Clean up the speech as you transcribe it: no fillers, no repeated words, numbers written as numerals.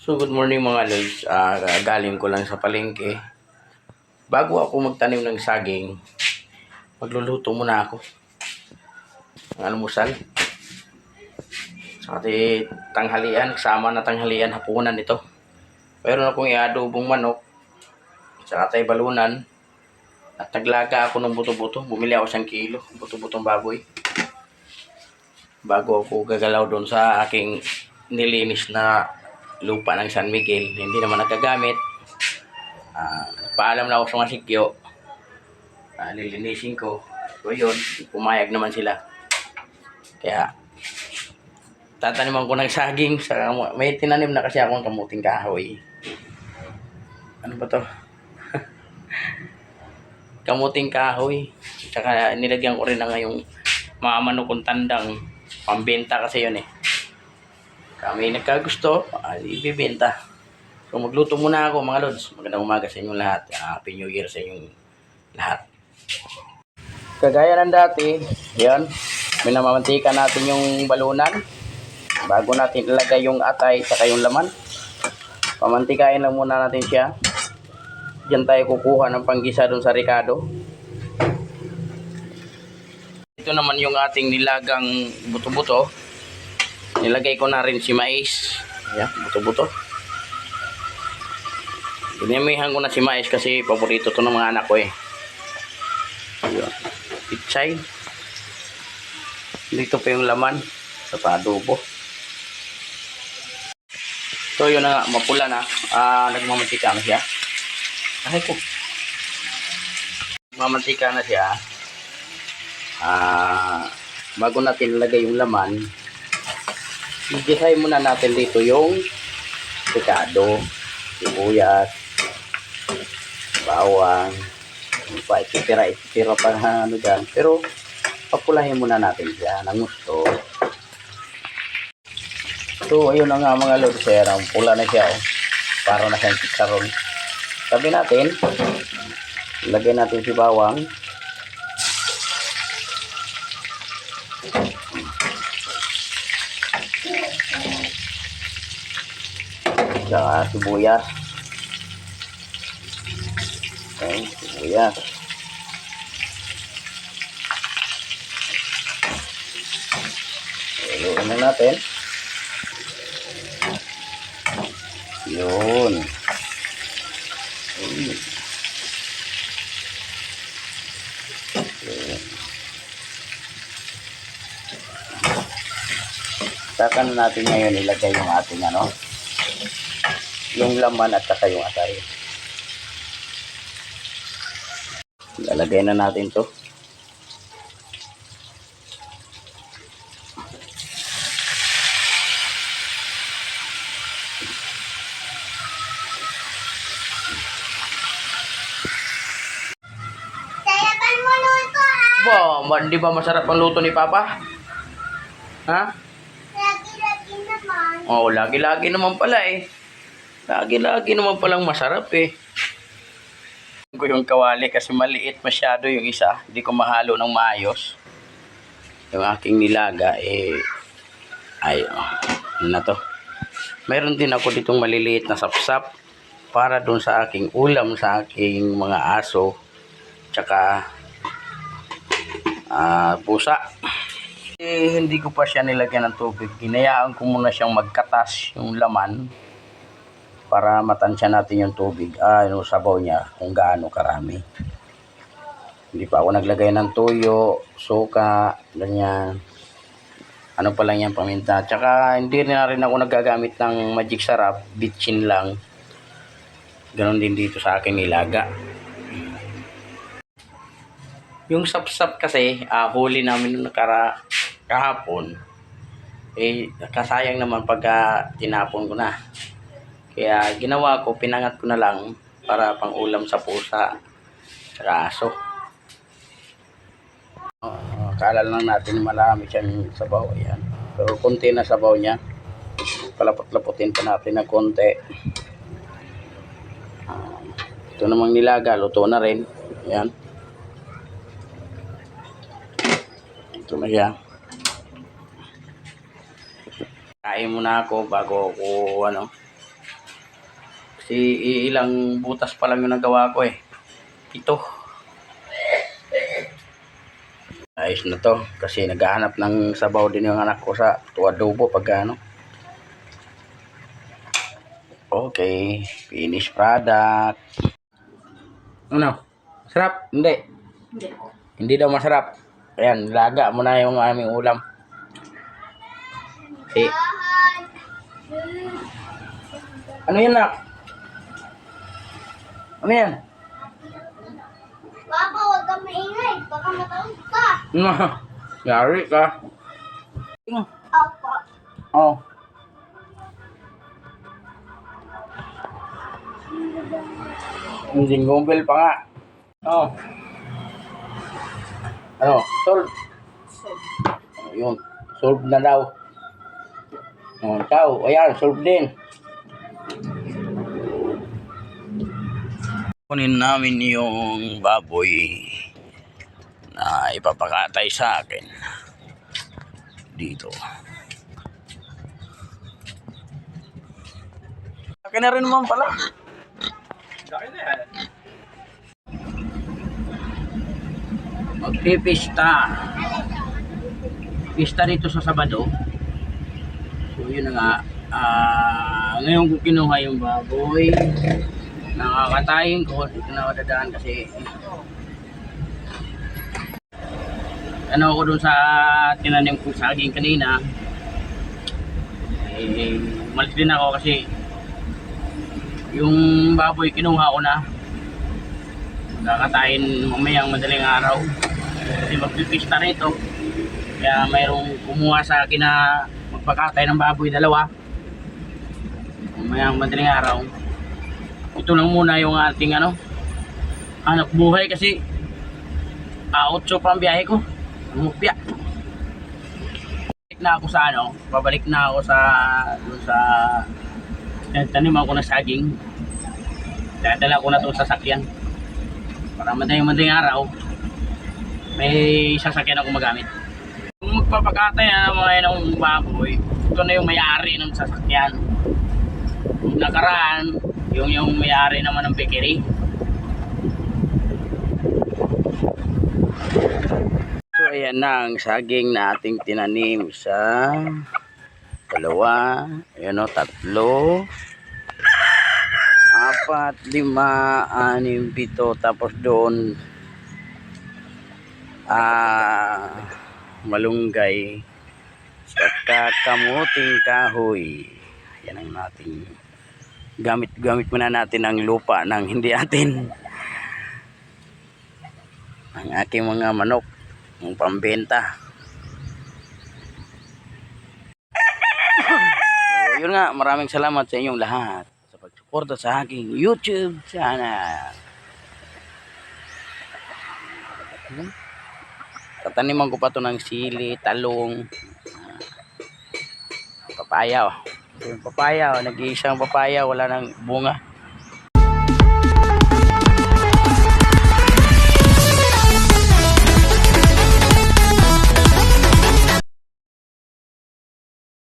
So good morning mga lods. Galing ko lang sa palengke. Bago ako magtanim ng saging, magluluto muna ako ng almusal. Saka tanghalian, kasama na tanghalian, hapunan ito. Meron akong iadobong manok, saka balunan. At naglaga ako ng buto-buto. Bumili ako 1 kilo, buto-butong baboy. Bago ako gagalaw doon sa aking nilinis na lupa ng San Miguel, hindi naman nagagamit. Paalam na ako sa mga sikyo. Lilinisin ko. So yun, pumayag naman sila. Kaya tataniman ko ng saging. May tinanim na kasi akong kamuting kahoy. Ano ba to? Kamuting kahoy. Tsaka nilagyan ko rin na ngayong mga manukong tandang. Pambenta kasi yun eh. Kami nagkagusto, ibibenta. So magluto muna ako mga lods. Magandang umaga sa inyong lahat. Happy New Year sa inyong lahat. Kagaya ng dati, yan, minamamantika natin yung balunan bago natin ilagay yung atay saka yung laman. Pamantikain lang muna natin siya. Diyan tayo kukuha ng panggisa dun sa Ricardo. Ito naman yung ating nilagang buto-buto. Nilagay ko na rin si mais. Ayan, buto-buto. Dinamihan ko na si mais kasi paborito to ng mga anak ko eh. Ayan. Pitsay. Dito pa yung laman sa adobo. So yun na nga, mapula na. Nagmamantika na siya. Ay ko. Nagmamantika na siya. Bago natin ilagay yung laman, i-design muna natin dito yung Ricardo, sibuyas, bawang, pa itira pa ano dyan. Pero papulahin muna natin siya ng gusto. So ayun na nga mga lods, pula na siya oh. Para na siyang chicharon. Sabi natin, ilagay natin si bawang, saka sibuyas. Okay, sibuyas. Iluin na natin. Yun. Saka na natin ngayon ilagay yung ating yung laman at saka yung atay. Lalagay na natin to. Hindi ba masarap ang luto ni Papa? Ha? Lagi-lagi naman. Oh, lagi-lagi naman pala eh. Lagi-lagi naman palang masarap eh. Ko yung kawali kasi maliit masyado yung isa. Hindi ko mahalo ng maayos. Yung aking nilaga eh ay ano na to. Mayroon din ako ditong maliliit na sapsap para dun sa aking ulam sa aking mga aso tsaka pusa. Hindi ko pa siya nilagyan ng tubig. Hinayaan ko muna siyang magkatas yung laman para matansya natin yung tubig, yung sabaw niya kung gaano karami. Hindi pa ako naglagay ng toyo, suka, ganyan. Ano pa lang yan, paminta. Tsaka hindi na rin ako nagagamit ng magic sarap, bitchin lang. Ganon din dito sa aking nilaga. Yung sapsap kasi, huli namin nung kahapon, kasayang naman pagka tinapon ko na. Kaya ginawa ko, pinangat ko na lang para pang ulam sa pusa, sa aso. Akala lang natin marami siyang sabaw, ayan. Pero konti na sabaw niya. Palapot-laputin pa natin ng konti. Ito namang nilaga, luto na rin. Ayan. Ito na siya. Kain muna ako bago ako Kasi ilang butas pa lang yung nagawa ko eh. 7. Ayos na to. Kasi naghahanap ng sabaw din yung anak ko sa adobo pag ano. Okay. Finished product. Ano? Masarap? Hindi. Hindi daw masarap. Ayan, laga mo na yung aming ulam. Eh, ano yun nak? Ano yan? Papa, huwag kang maingay. Baka matawag ka. Yari ka. Opo. Oh. Hindi gumbel pa nga. Oh. Ano? Solve. Yun. Solve na daw. Oh, ciao. Ayan, solve din. Kunin namin yung baboy na ipapakatay sa akin dito. Akin na rin naman pala. Akin na yan. Magpipista. Pista dito sa Sabado. So yun na nga. Ngayon ko kinuha yung baboy. Nakakatayin ko. Dito na ako dadaan kasi ano ako dun sa tinanim kong saging kanina. Malis din ako kasi yung baboy kinuha ko na. Kakatayin mamayang madaling araw. Kasi magpipista rito. Kaya mayroong kumuha sa akin na magpakatay ng baboy 2. Mamayang madaling araw. Ito lang muna yung ating hanap buhay kasi 8 pa ang biyahe ko. Mupya. Pabalik na ako sa dun sa tanim ako ng saging. Dadala ko na to sa sasakyan. Para madaling araw may sasakyan ako magamit. Kung magpapakatay na mga ng baboy, ito na yung may-ari ng sasakyan. Nakaraan, yung may-ari naman ng bakery. So ayan na ang saging na ating tinanim sa 2, ayan o, 3, 4, 5, 6, 7, tapos doon malunggay at kamuting kahoy. Yan ang nating gamit muna natin ang lupa ng hindi atin. Ang aking mga manok ang pambenta. So, yun nga, maraming salamat sa inyong lahat sa pagsuporta sa aking YouTube channel. Tataniman ko pa to ng sili, talong, papaya. Yung papaya, nag-iisang papaya, wala nang bunga.